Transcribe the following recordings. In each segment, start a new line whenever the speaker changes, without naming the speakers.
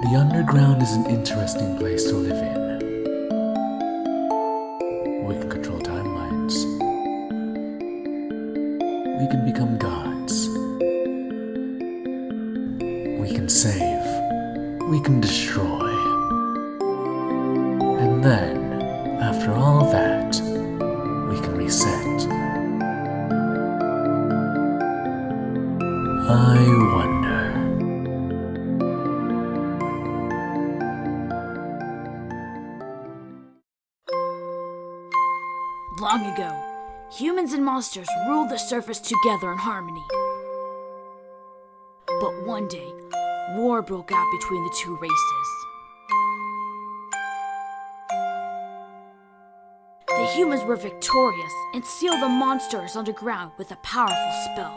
The underground is an interesting place to live in. We can control timelines. We can become gods. We can save. We can destroy. And then, after all that, we can reset. I wonder.
Long ago, humans and monsters ruled the surface together in harmony. But one day, war broke out between the two races. The humans were victorious and sealed the monsters underground with a powerful spell.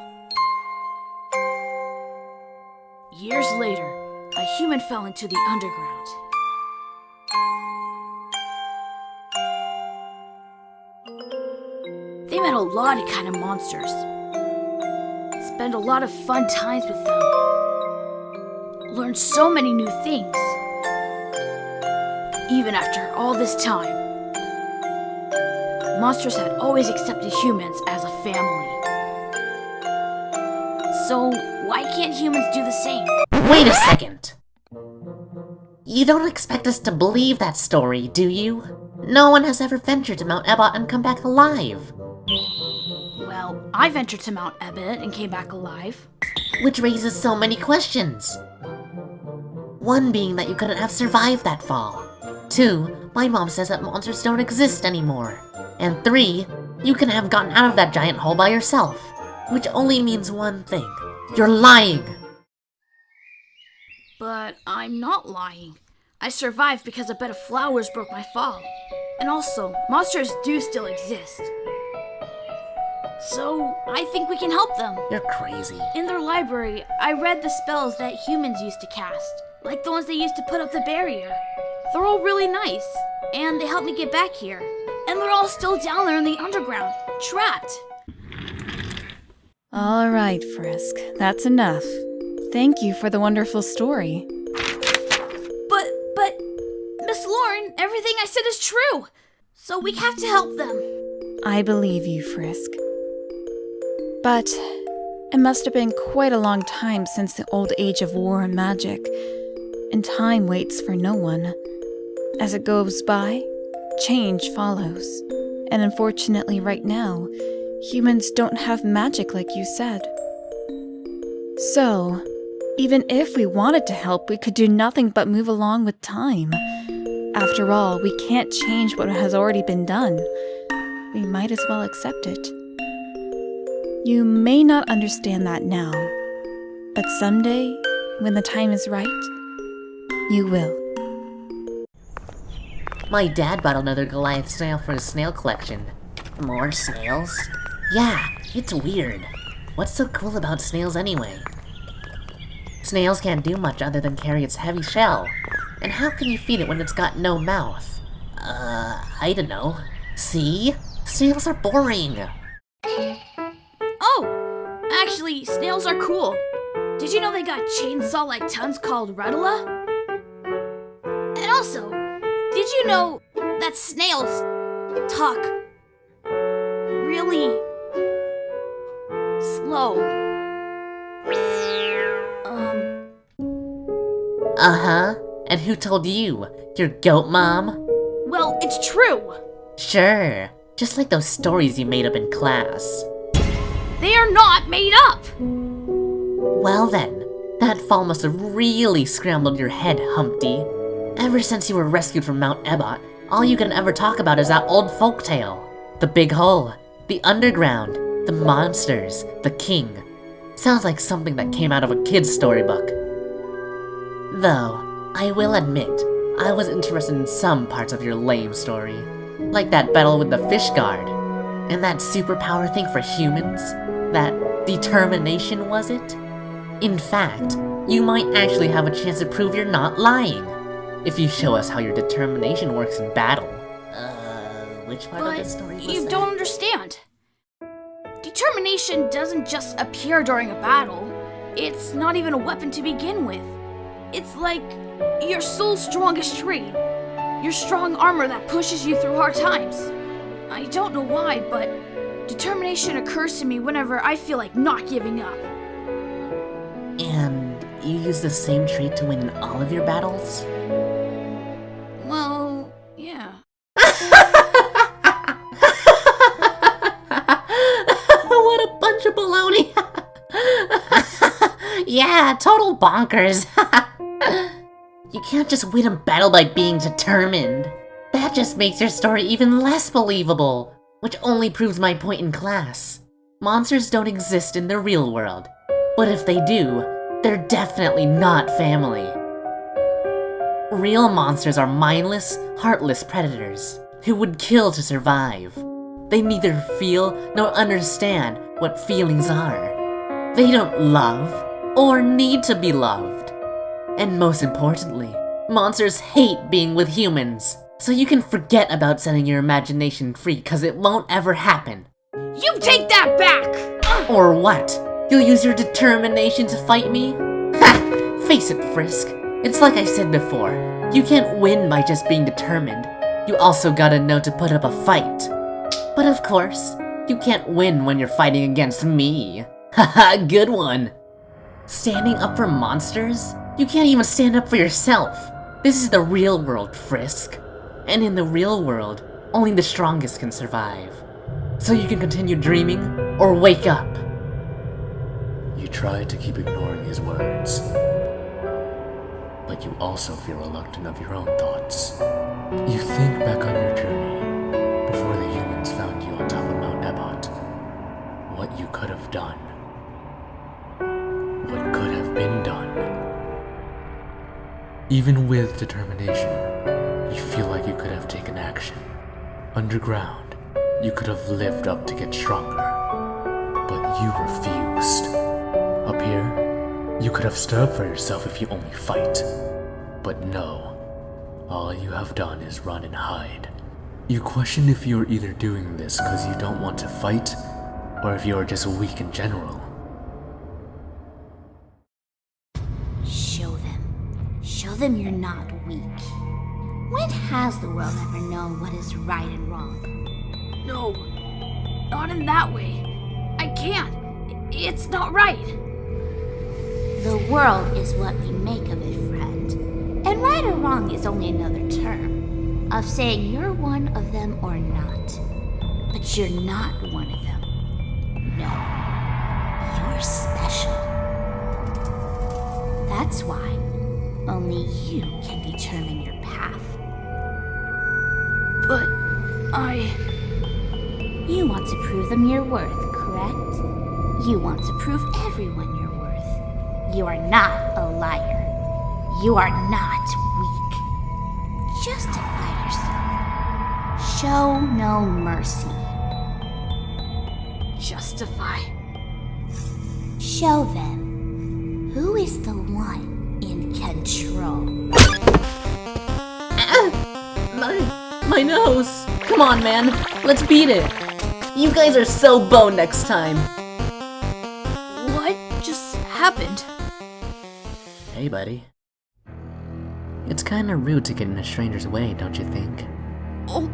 Years later, a human fell into the underground. They met a lot of kind of monsters. Spent a lot of fun times with them. Learned so many new things. Even after all this time, monsters had always accepted humans as a family. So why can't humans do the same?
Wait a second! You don't expect us to believe that story, do you? No one has ever ventured to Mount Ebott and come back alive.
Well, I ventured to Mount Ebott and came back alive.
Which raises so many questions. One being that you couldn't have survived that fall. 2, my mom says that monsters don't exist anymore. And 3, you can have gotten out of that giant hole by yourself. Which only means one thing. You're lying!
But I'm not lying. I survived because a bed of flowers broke my fall. And also, monsters do still exist. So, I think we can help them.
You're crazy.
In their library, I read the spells that humans used to cast. Like the ones they used to put up the barrier. They're all really nice. And they helped me get back here. And they're all still down there in the underground, trapped.
All right, Frisk. That's enough. Thank you for the wonderful story.
But, Miss Loren, everything I said is true. So we have to help them.
I believe you, Frisk. But it must have been quite a long time since the old age of war and magic. And time waits for no one. As it goes by, change follows. And unfortunately right now, humans don't have magic like you said. So, even if we wanted to help, we could do nothing but move along with time. After all, we can't change what has already been done. We might as well accept it. You may not understand that now, but someday, when the time is right, you will.
My dad bought another Goliath snail for his snail collection. More snails? Yeah, it's weird. What's so cool about snails anyway? Snails can't do much other than carry its heavy shell. And how can you feed it when it's got no mouth? I don't know. See? Snails are boring.
Oh, actually, snails are cool. Did you know they got chainsaw-like tongues called Rudula? And also, did you know that snails talk really slow?
Uh-huh. And who told you? Your goat mom?
Well, it's true.
Sure. Just like those stories you made up in class.
They are not made up!
Well then, that fall must have really scrambled your head, Humpty. Ever since you were rescued from Mount Ebott, all you can ever talk about is that old folktale. The big hole, the underground, the monsters, the king. Sounds like something that came out of a kid's storybook. Though, I will admit, I was interested in some parts of your lame story. Like that battle with the fish guard. And that superpower thing for humans? That determination, was it? In fact, you might actually have a chance to prove you're not lying. If you show us how your determination works in battle. Which part of the story was that?
You don't understand. Determination doesn't just appear during a battle. It's not even a weapon to begin with. It's like your soul's strongest trait. Your strong armor that pushes you through hard times. I don't know why, but determination occurs to me whenever I feel like not giving up.
And you use the same trait to win in all of your battles?
Well, yeah.
What a bunch of baloney! Yeah, total bonkers. You can't just win a battle by being determined. That just makes your story even less believable, which only proves my point in class. Monsters don't exist in the real world, but if they do, they're definitely not family. Real monsters are mindless, heartless predators who would kill to survive. They neither feel nor understand what feelings are. They don't love or need to be loved. And most importantly, monsters hate being with humans. So you can forget about setting your imagination free, cause it won't ever happen.
You take that back!
Or what? You'll use your determination to fight me? Ha! Face it, Frisk. It's like I said before. You can't win by just being determined. You also gotta know to put up a fight. But of course, you can't win when you're fighting against me. Haha, good one. Standing up for monsters? You can't even stand up for yourself. This is the real world, Frisk. And in the real world, only the strongest can survive. So you can continue dreaming, or wake up.
You try to keep ignoring his words, but you also feel reluctant of your own thoughts. You think back on your journey, before the humans found you on top of Mount Ebott. What you could have done. What could have been done. Even with determination, you feel like you could have taken action. Underground, you could have lived up to get stronger, but you refused. Up here, you could have stood up for yourself if you only fight. But no, all you have done is run and hide. You question if you're either doing this because you don't want to fight, or if you're just weak in general.
Show them you're not weak. When has the world ever known what is right and wrong?
No, not in that way. I can't. It's not right.
The world is what we make of it, friend. And right or wrong is only another term of saying you're one of them or not. But you're not one of them. No, you're special. That's why only you can determine your path.
But
You want to prove them your worth, correct? You want to prove everyone your worth. You are not a liar. You are not weak. Justify yourself. Show no mercy.
justify.
Show them who is the one in control.
My nose! Come on, man. Let's beat it. You guys are so boned next time.
What just happened?
Hey, buddy. It's kinda rude to get in a stranger's way, don't you think?
Oh,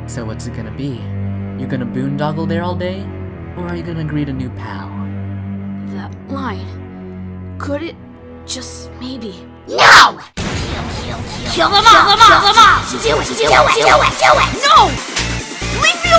So what's it gonna be? You gonna boondoggle there all day? Or are you gonna greet a new pal?
that line. Could it just maybe?
No! Kill them all! Kill them all! Do it! Do it! Do it! Do it!
No! Leave me